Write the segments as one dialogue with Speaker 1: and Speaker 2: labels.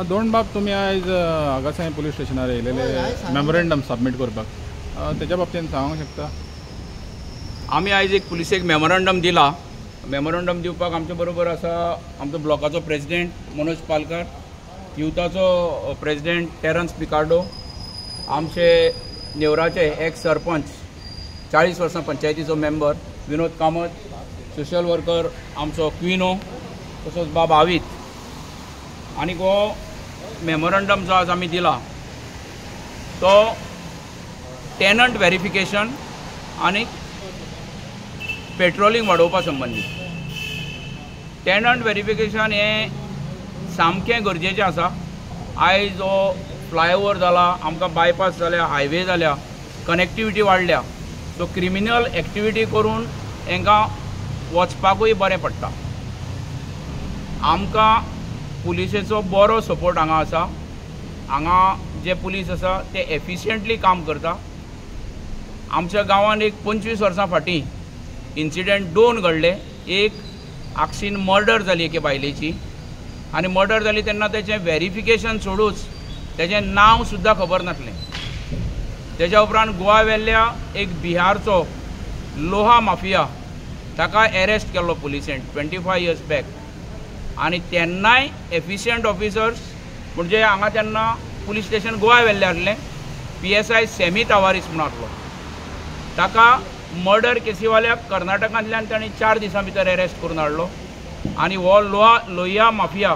Speaker 1: दोन बाब तुम्ही आज आगासाई पोलीस स्टेशनार येयलेले मेमोरेंडम सबमिट करपाक तेच्या बाबतीन सांगूंक शकता?
Speaker 2: आमी आयज एक पुलिसेक मेमोरेंडम दिला. मेमोरेंडम दिवपाक आमचे बरोबर आसा आमचो ब्लॉकाचो प्रेसिडेंट मनोज पालकर, युथाचो प्रेसिडेंट टेरन्स पिकार्डो, आमचे नेवराचे एक्स सरपंच 40 वर्सां पंचायतीचो मेंबर विनोद कामत, सोशल वर्कर आमचो क्विनो, तसोच बाब आवीत. आनी हो मेमोरेंडम जो आज आमी दिला तो टेनंट व्हेरिफिकेशन आनी पेट्रोलिंग वाडोवपा संबंदीत. टेनंट व्हेरिफिकेशन हें सामकें गरजेचें आसा. आयज हो फ्लायओवर जाला, आमकां बायपास जाल्या, हायवे जाल्या, कनेक्टिविटी वाडल्या, सो क्रिमिनल एक्टिविटी करून हांकां वचपाकूय बरें पडटा. आमकां पुलिसेचो बरो सपोर्ट हांगा आसा. हांगा जे पुलीस आसा ते एफिशियंटली काम करता. आमच्या गांवांत एक 25 वर्सां फाटीं इन्सिडेंट 2 घडले. एक आक्षीन मर्डर जाली एके बायलेची, आनी मर्डर जाली तेन्ना तेचें व्हेरिफिकेशन सोडूच तेचें नांव सुद्दां खबर नासलें. तेच्या उपरांत गोवा वेल्ल्या एक बिहारचो लोहा माफिया, ताका एरेस्ट केल्लो पुलिसेन 25 इयर्स बॅक. आनी तेन्नाय एफिशियंट ऑफिसर्स म्हणजे हांगा तेन्ना पुलीस स्टेशन गोवा वेल्लें आसलें, PSI सेमी तावारीस म्हणून आसलो. ताका मर्डर केसीवाल्याक कर्नाटकांतल्यान तांणी 4 दिसां भितर एरेस्ट करून हाडलो. आनी हो लोहिया माफिया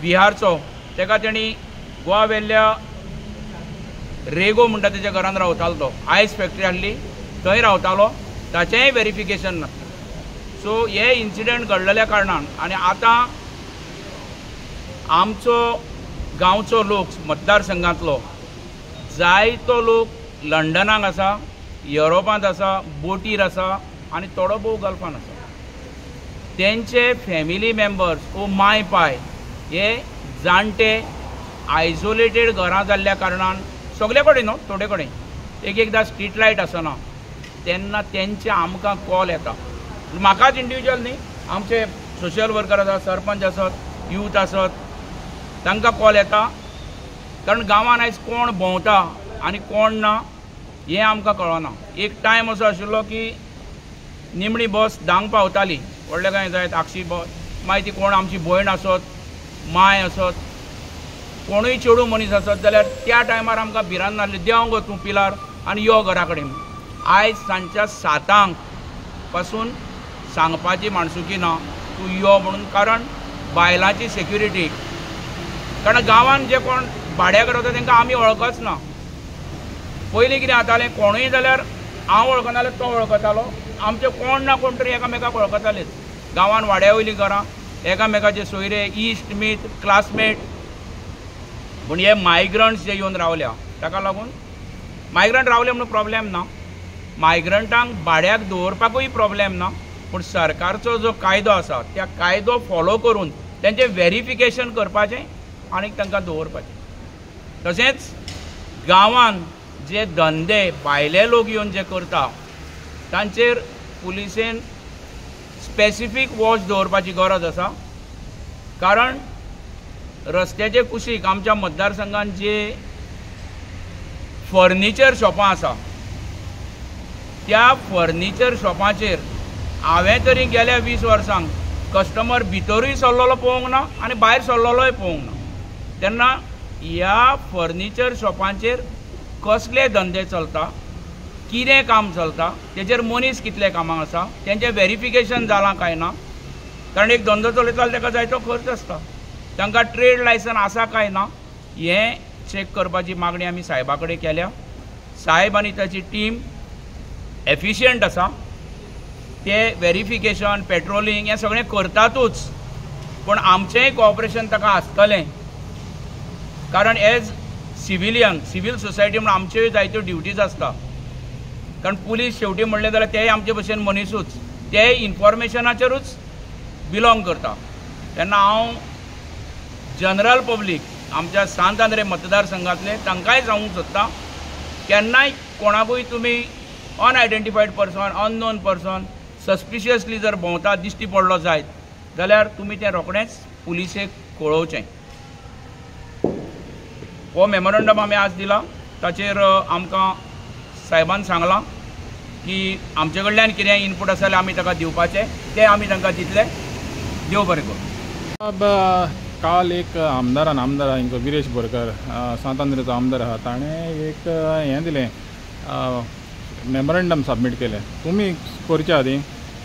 Speaker 2: बिहारचो, ताका तेणी गोवा वेल्ल्या रेगो म्हणटा तेच्या घरान रावतालो. तो आयस फॅक्टरी आसली थंय रावतालो, ताचेंय व्हेरिफिकेशन नासलें. सो हे इन्सिडेंट घडलेल्या कारणान आनी आतां आमचो गांवचो लोक मतदारसंघांतलो जायतो लोक लंडनाक आसा, युरोपांत आसा, बोटीर आसा आनी थोडो भोव गल्फान आसा. तेंचे फॅमिली मेंबर्स वो माय पाय हे जाणटे आयसोलेटेड घरां जाल्ल्या कारणान सगळे कडेन न्हू, थोडे कडेन एकदां स्ट्रीट लायट आसना तेन्ना तेंचे आमकां कॉल येता. म्हाकाच इंडिविज्युअल न्ही, आमचे सोशल वर्कर आसात, सरपंच आसत, यूथ आसत, तांकां कॉल येता. कारण गांवांत आयज कोण भोंवता आनी कोण ना हें आमकां कळना. एक टायम असो आशिल्लो की निमणी बस धांक पावताली, व्हडले काय जायत आक्षी बस, मागीर ती कोण आमची भयण आसत, माय आसत, कोणूय चेडू मनीस आसत जाल्यार त्या टायमार आमकां भिरांत नासली, देंव गो तूं पिलार आनी यो घरा कडेन. आयज सांजच्या 7 पासून सांगपाची माणसुकी ना तूं यो म्हणून. कारण बायलांची सेक्युरिटी, कारण गांवांत जे कोण भाड्याक रावता तांकां आमी वळखच ना. पयलीं कितें जातालें, कोणूय जाल्यार हांव वळखना जाल्यार तो वळखतालो. आमचे कोण ना कोण तरी एकामेकाक वळखतालेच. गांवांत वाड्या वयलीं घरां, एकामेकाचे सोयरे, इश्ट मीत, क्लासमेट. पूण हे मायग्रंट्स जे येवन रावल्या ताका लागून, मायग्रंट रावले म्हणून प्रॉब्लेम ना, मायग्रंटांक भाड्याक दवरपाकूय प्रॉब्लेम ना. पूण सरकारचो जो कायदो आसा त्या कायदो फॉलो करून तेंचें व्हेरिफिकेशन करपाचें आनी तांकां दवरपाचें. तशेंच गांवांत जे धंदे भायले लोक येवन जे करता तांचेर पुलिसेन स्पेसिफीक वॉच दवरपाची गरज आसा. कारण रस्त्याचे कुशीक आमच्या मतदारसंघांत जे फर्निचर शॉपां आसा त्या फर्निचर शॉपांचेर हांवें तरी गेल्या 20 वर्सांक कस्टमर भितरूय सरलेलो पळोवंक ना आनी भायर सरलेलोय पळोवंक ना. तेन्ना ह्या फर्निचर शॉपांचेर कसले धंदे चलता, कितें काम चलता, तेजेर मनीस कितले कामाक आसा, तेंचें व्हेरिफिकेशन जालां काय ना. कारण एक धंदो चलयता जाल्यार ताका जायतो खर्च आसता. तांकां ट्रेड लायसन आसा काय ना हें चॅक करपाची मागणी आमी साहेबा कडेन केल्या. साहेब आनी ताची टीम एफिशियंट आसा. ते व्हेरिफिकेशन, पेट्रोलिंग हें सगळें करतातूच. पूण आमचेंय कॉपरेशन ताका आसतलें. कारण एज सिवील सोसायटी म्हणून आमच्योय जायत्यो ड्युटीज आसता. कारण पुलीस शेवटी म्हणलें जाल्यार तेय आमचे भशेन मनीसूच, ते इन्फॉर्मेशनाचेरूच बिलॉंग करता. तेन्ना हांव जनरल पब्लीक आमच्या सांत आंद्रे मतदारसंघांतले तांकांय सांगूंक सोदता, केन्नाय कोणाकूय तुमी अनआयडेंटिफायड पर्सन, अननोन पर्सन सस्पिशियसली जर भोंवता दिश्टी पडलो जायत जाल्यार तुमी तें रोखडेंच पुलिसेक कळोवचें. हो मेमोरंडम आमी आज दिला. ताचेर आमकां साहेबान सांगलां की आमचे कडल्यान कितें इनपूट आसा जाल्यार आमी ताका दिवपाचें, तें आमी तांकां दितले. देव बरें करूं.
Speaker 1: अब काल एक आमदार हिंगचो विरेश बोरकर सांतांद्रेचो आमदार आहा, ताणें एक हें दिलें, मेमोरंडम सबमीट केलें. तुमी करच्या आदीं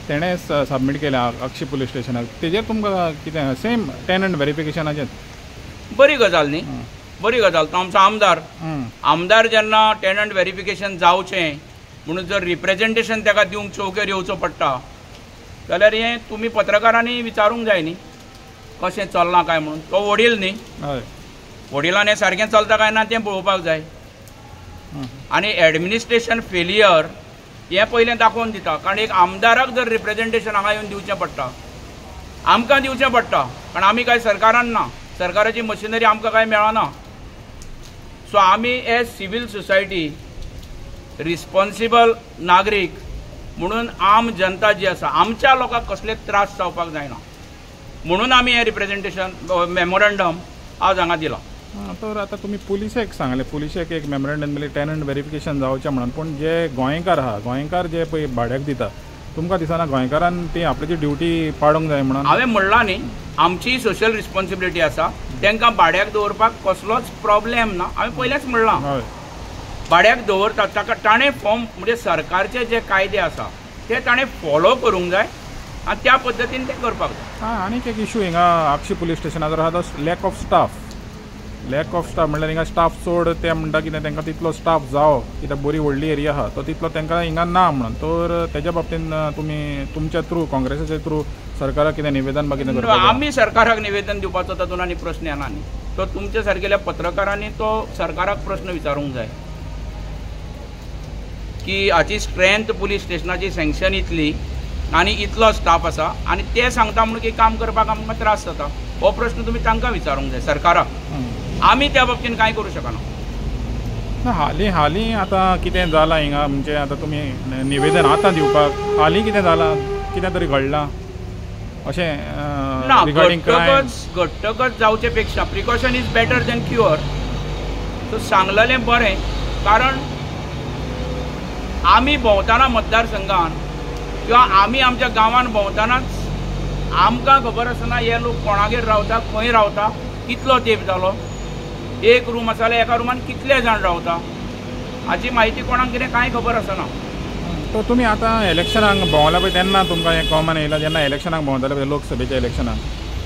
Speaker 1: तेणें सबमीट केलें अक्षी पुलीस स्टेशनाक. तेजेर तुमकां कितें सेम टेनंट व्हेरिफिकेशनाचेर?
Speaker 2: बरी गजाल न्ही, बरी गजाल. तो आमचो आमदार जेन्ना टेनंट व्हेरिफिकेशन जावचें म्हणून जर रिप्रेझेंटेशन ताका दिवंक चौकेर येवचो पडटा जाल्यार हें तुमी पत्रकारांनी विचारूंक जाय न्ही कशें चलना काय म्हणून. तो वडील न्ही,
Speaker 1: हय,
Speaker 2: वडिलांनी हें सारकें चलता काय ना तें पळोवपाक जाय. आनी एडमिनिस्ट्रेशन फेलियर हें पयलें दाखोवन दिता. कारण एक आमदाराक जर रिप्रेझेंटेशन हांगा येवन दिवचें पडटा, आमकां दिवचें पडटा, कारण आमी काय सरकारान ना, सरकाराची मशिनरी आमकां काय मेळना. सो आमी एज सिवील सोसायटी रिस्पॉन्सिबल नागरीक म्हणून आम जनता जी आसा आमच्या लोकांक कसले त्रास जावपाक जायना म्हणून आमी हें रिप्रेझेंटेशन मेमोरंडम आज हांगा दिला.
Speaker 1: तर आतां तुमी पुलिसेक सांगलें, पुलिसेक एक मेमोरंडम दिलें टेनंट व्हेरिफिकेशन जावचें म्हणून. पूण जे गोंयकार आहा, गोंयकार जे पळय भाड्याक दिता, तुमकां दिसना गोंयकारान ती आपल्याची ड्युटी पाडूंक जाय म्हणून?
Speaker 2: हांवें म्हणलां न्ही, आमची सोशल रिस्पॉन्सिबिलिटी आसा, तांकां भाड्याक दवरपाक कसलोच प्रॉब्लेम ना. हांवें पयलेंच म्हणलां,
Speaker 1: हय,
Speaker 2: भाड्याक दवरता ताका ताणें फॉर्म म्हणजे सरकारचे जे कायदे आसा ते ताणें फॉलो करूंक जाय आनी त्या पद्दतीन तें करपाक जाय.
Speaker 1: आनीक एक इशू हिंगा अक्षी पुलीस स्टेशनाचो आहा तो लॅक ऑफ स्टाफ. म्हणल्यार हिंगा स्टाफ चड, ते म्हणटा कितें तांकां तितलो स्टाफ जावो, कित्याक बरी व्हडली एरिया आहा, तो तितलो तांकां हिंगा ना म्हणून. तर तेज्या बाबतीन तुमी तुमच्या थ्रू, काँग्रेसाच्या थ्रू सरकाराक कितें निवेदन कितें करपाक?
Speaker 2: आमी सरकाराक निवेदन दिवपाचो तातूंत आनी प्रश्न येना न्ही. तो तुमच्या सारकेल्या पत्रकारांनी तो सरकाराक प्रश्न विचारूंक जाय की हाची स्ट्रेंथ पुलीस स्टेशनाची सँक्शन इतली आनी इतलो स्टाफ आसा आनी ते सांगता म्हणून की काम करपाक आमकां त्रास जाता. हो प्रश्न तुमी तांकां विचारूंक जाय सरकाराक. आमी त्या बाबतीन कांय करूं शकना.
Speaker 1: हालीं आतां कितें जालां हिंगा, म्हणजे आतां तुमी निवेदन आतां दिवपाक हालीं कितें जालां, कितें तरी घडलां अशें
Speaker 2: ना?
Speaker 1: Regarding crime?
Speaker 2: घट्टकच जावचे पेक्षा precaution is better than cure. So सांगलेलें बरें, कारण आमी भोंवताना मतदारसंघान किंवा आमी आमच्या गांवांत भोंवतानाच आमकां खबर आसना हे लोक कोणागेर रावता, खंय रावता, कितलो तेंप जालो, एक रूम आसा जाल्यार एका रुमान कितले जाण रावता, हाची म्हायती कोणाक कितें कांय खबर आसना.
Speaker 1: तो तुमी आतां इलेक्शनाक भोंवला पळय तेन्ना तुमकां हें कॉमन येयलां, जेन्ना इलेक्शनाक भोंवताले पळय लोकसभेच्या इलेक्शनाक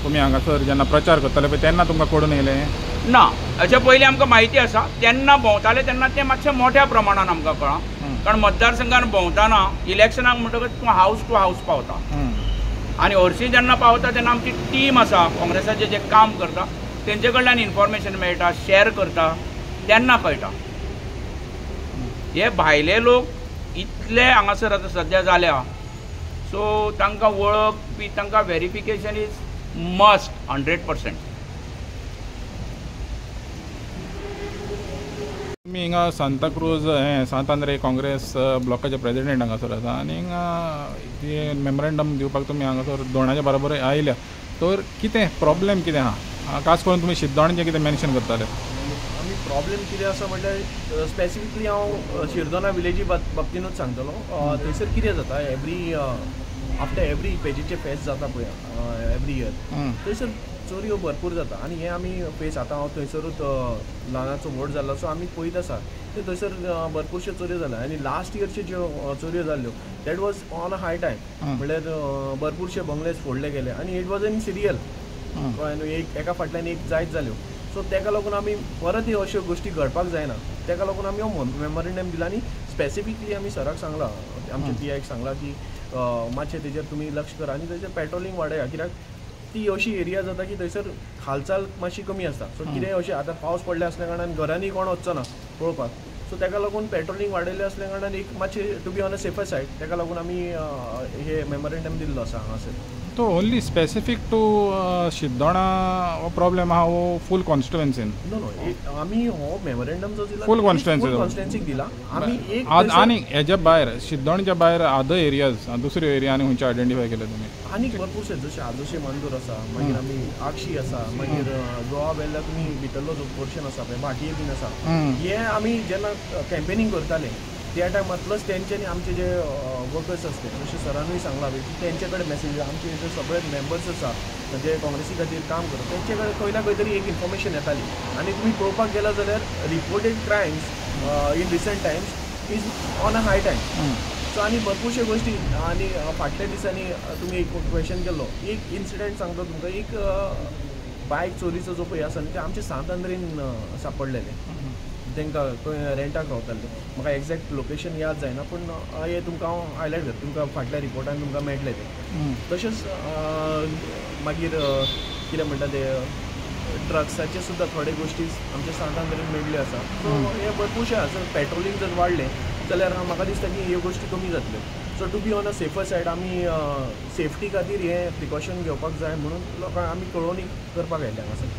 Speaker 1: तुमी हांगासर जेन्ना प्रचार करताले पळय तेन्ना तुमकां कळून येयलें?
Speaker 2: ना, हाच्या पयलीं आमकां म्हायती आसा. तेन्ना भोंवताले तेन्ना तें मातशें मोठ्या प्रमाणान आमकां कळ्ळां. कारण मतदारसंघान भोंवताना इलेक्शनाक म्हणटकच तूं हावस टू हावस पावता आनी हरशीं जेन्ना पावता तेन्ना आमची टीम आसा काँग्रेसाचें जे काम करता तेंचे कडल्यान इन्फॉर्मेशन मेळटा, शेअर करता, तेन्ना कळटा. हे भायले लोक इतले हांगासर आतां सद्या जाल्या, सो तांकां वळख बी तांकां व्हेरिफिकेशन इज मस्ट 100%.
Speaker 1: तुमी हिंगा सांताक्रूज सांतांद्रे काँग्रेस ब्लॉकाचे प्रेसिडेंट हांगासर आसा आनी हिंगा मेमोरंडम दिवपाक तुमी हांगासर दोणाच्या बरोबर आयल्या. तर कितें प्रॉब्लेम कितें आहा? खास करून तुमी शिरदोणाचें कितें मेन्शन करताले?
Speaker 3: आमी प्रॉब्लेम कितें आसा म्हणल्यार स्पेसिफिकली हांव शिरदोना विलेजी बाबतीनूच सांगतलो. थंयसर कितें जाता, आफ्टर एवरी पेजीचे फेस्ट जाता पळय एवरी इयर, थंयसर चोरयो भरपूर जाता आनी हे आमी फेस आतां हांव थंयसरूच ल्हानाचो व्हड जाल्लो सो आमी पळयत आसा ते थंयसर भरपूरश्यो चोरयो जाल्या आनी लास्ट इयरच्यो ज्यो चोरयो जाल्ल्यो that was on a high time. म्हणल्यार भरपूरशे बंगलेज फोडले गेले आनी इट वॉज इन सिरियल, एका फाटल्यान एक जायत जाल्यो. सो ताका लागून आमी परत ह्यो अश्यो गोश्टी घडपाक जायना, ताका लागून आमी हो मेमोरंडम दिला आनी स्पेसिफिकली आमी सराक सांगलां, आमच्या PIक सांगलां की मातशें तेजेर तुमी लक्ष करा आनी थंयसर पेट्रोलिंग वाडया, कित्याक ती अशी एरिया जाता की थंयसर हालचाल मातशी कमी आसता. सो कितें अशें आतां पावस पडले आसल्या कारणान घरांनी कोण वचचो ना पळोवपाक, सो ताका लागून पेट्रोलिंग वाडयल्लें असल्या कारणान एक मातशें to be on a safer side ताका लागून आमी हे मेमोरेंडम दिल्लो आसा हांगासर.
Speaker 1: तो ओनली स्पेसिफीक टू शिरदोणा हो प्रॉब्लेम आहा वो फूल कॉन्स्टिट्युएन्सीन?
Speaker 3: नो आमी हो मेमोरेंडम जो दिला
Speaker 1: Full constituency
Speaker 3: कॉन्स्टिट्युएन्सीक दिला आमी एक
Speaker 1: आनी हेच्या भायर शिरदोणच्या भायर अदर एरियाज दुसऱ्यो एरिया आनी खंयचे आयडेंटिफाय केले तुमी?
Speaker 3: आनीक भरपूरशे जशे आदोशे मांदूर आसा, मागीर आमी आक्षी आसा, मागीर गोवा वेल्ला तुमी भितरलो जो पोर्शन आसा पळय भाटये बीन आसा, हे आमी जेन्ना कॅम्पेनींग करताले त्या टायमार प्लस तेंच्यांनी आमचे जे वर्कर्स असते जशें सरानूय सांगलां की तेंचे कडेन मेसेज आमचे जे सगळे मेंबर्स आसा जे काँग्रेसी खातीर काम करता तेंचे कडेन खंय ना खंय तरी एक इन्फॉर्मेशन येताली. आनी तुमी पळोवपाक गेला जाल्यार reported crimes in recent Times is on a high time. So आनी भरपूरशे गोश्टी आनी फाटल्या दिसांनी तुमी एक क्वेश्चन केल्लो एक इन्सिडंट सांगता तुमकां. एक बायक चोरीचो जो पळय आसा न्ही ते आमचे सांत अंद्रेन सापडलेले. तांकां खंय रेंटाक रावताले. म्हाका एक्झॅक्ट लोकेशन याद जायना पूण हे तुमकां हांव हायलायट करता तुमकां फाटल्या रिपोर्टान तुमकां मेळटले ते. तशेंच मागीर कितें म्हणटा ते ड्रग्साचे सुद्दां थोडे गोश्टी आमच्या सांत अंद्रेन मेळिल्ल्यो आसा. सो हे भरपूरशे आसा. पेट्रोलिंग जर वाडलें जाल्यार म्हाका दिसता की ह्यो गोश्टी कमी जातल्यो. So to be on a safer side आमी सेफ्टी खातीर हे प्रिकॉशन घेवपाक जाय म्हणून लोकांक आमी कळोवणी करपाक आयले हांगासर.